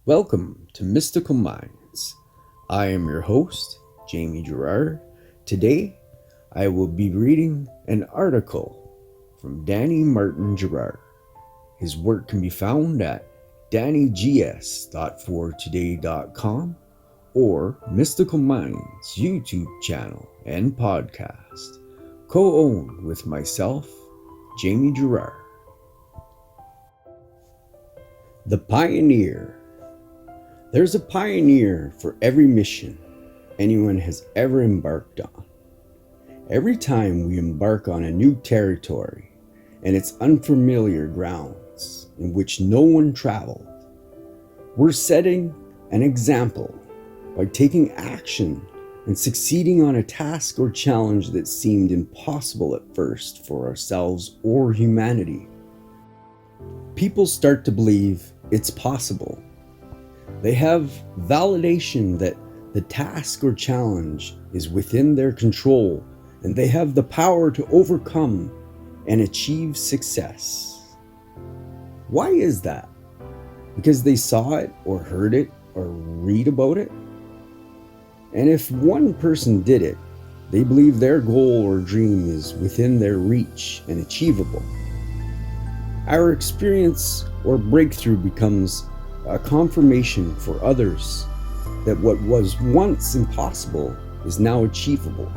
Welcome to Mystical Minds. I am your host, Jamie Gerard. Today, I will be reading an article from Danny Martin Gerard. His work can be found at dannygs.fortoday.com or Mystical Minds YouTube channel and podcast, co-owned with myself, Jamie Gerard. The Pioneer. There's a pioneer for every mission anyone has ever embarked on. Every time we embark on a new territory and its unfamiliar grounds in which no one traveled, we're setting an example by taking action and succeeding on a task or challenge that seemed impossible at first for ourselves or humanity. People start to believe it's possible. They have validation that the task or challenge is within their control and they have the power to overcome and achieve success. Why is that? Because they saw it or heard it or read about it? And if one person did it, they believe their goal or dream is within their reach and achievable. Our experience or breakthrough becomes a confirmation for others that what was once impossible is now achievable.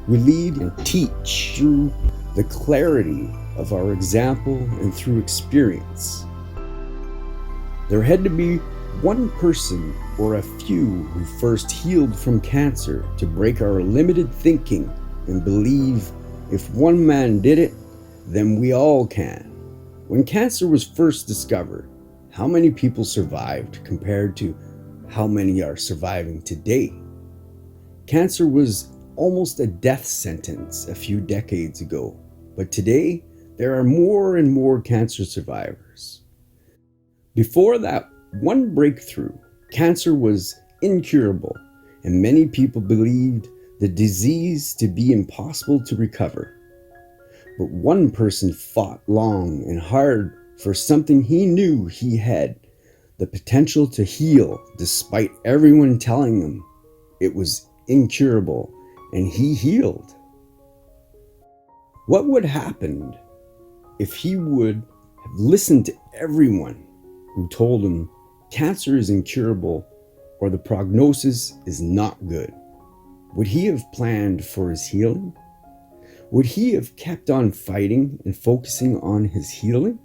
We lead and teach through the clarity of our example and through experience. There had to be one person or a few who first healed from cancer to break our limited thinking and believe if one man did it, then we all can. When cancer was first discovered, how many people survived compared to how many are surviving today? Cancer was almost a death sentence a few decades ago, but today there are more and more cancer survivors. Before that one breakthrough, cancer was incurable, and many people believed the disease to be impossible to recover. But one person fought long and hard for something he knew he had the potential to heal, despite everyone telling him it was incurable, and he healed. What would happen if he would have listened to everyone who told him cancer is incurable or the prognosis is not good? Would he have planned for his healing? Would he have kept on fighting and focusing on his healing?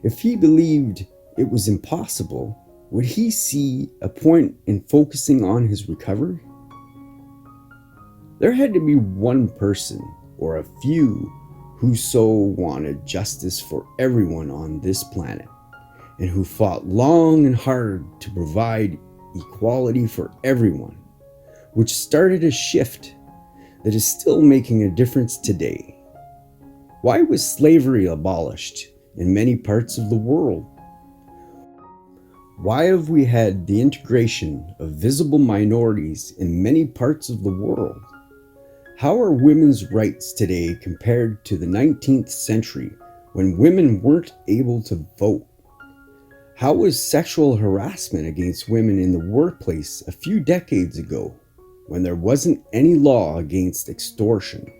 If he believed it was impossible, would he see a point in focusing on his recovery? There had to be one person or a few who so wanted justice for everyone on this planet and who fought long and hard to provide equality for everyone, which started a shift that is still making a difference today. Why was slavery abolished in many parts of the world? Why have we had the integration of visible minorities in many parts of the world? How are women's rights today compared to the 19th century when women weren't able to vote? How was sexual harassment against women in the workplace a few decades ago when there wasn't any law against extortion?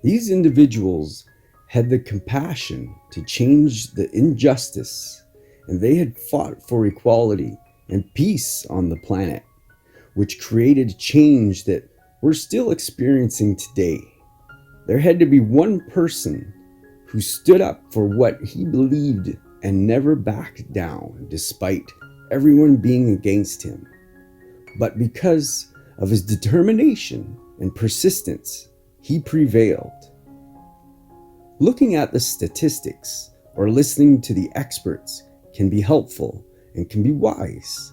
These individuals had the compassion to change the injustice, and they had fought for equality and peace on the planet, which created change that we're still experiencing today. There had to be one person who stood up for what he believed and never backed down despite everyone being against him. But because of his determination and persistence, he prevailed. Looking at the statistics or listening to the experts can be helpful and can be wise.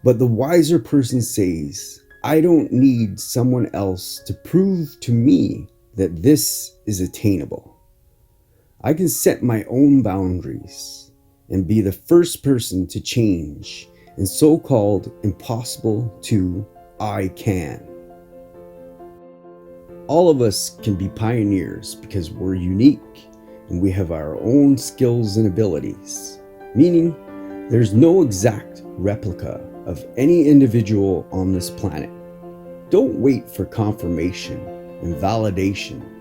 But the wiser person says, I don't need someone else to prove to me that this is attainable. I can set my own boundaries and be the first person to change in so-called impossible to I can. All of us can be pioneers because we're unique and we have our own skills and abilities, meaning There's no exact replica of any individual on this planet. Don't wait for confirmation and validation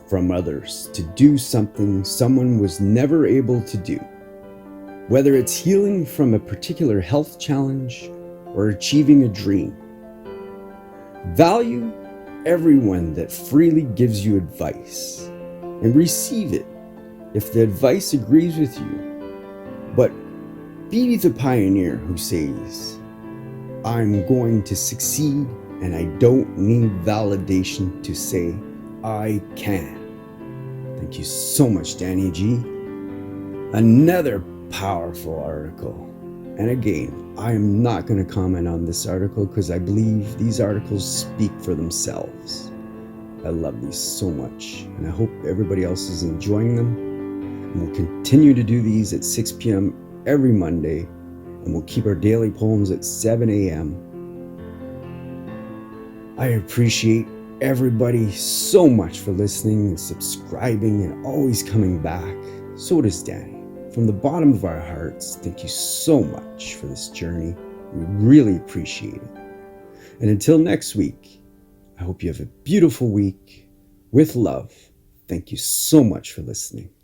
from others to do something someone was never able to do. Whether it's healing from a particular health challenge or achieving a dream. Value everyone that freely gives you advice and receive it if the advice agrees with you. But be the pioneer who says, I'm going to succeed and I don't need validation to say I can. Thank you so much, Danny G. Another powerful article. And again, I am not going to comment on this article because I believe these articles speak for themselves. I love these so much, and I hope everybody else is enjoying them. And we'll continue to do these at 6 p.m. every Monday, and we'll keep our daily poems at 7 a.m. I appreciate everybody so much for listening and subscribing and always coming back. So does Danny. From the bottom of our hearts, thank you so much for this journey. We really appreciate it. And until next week, I hope you have a beautiful week with love. Thank you so much for listening.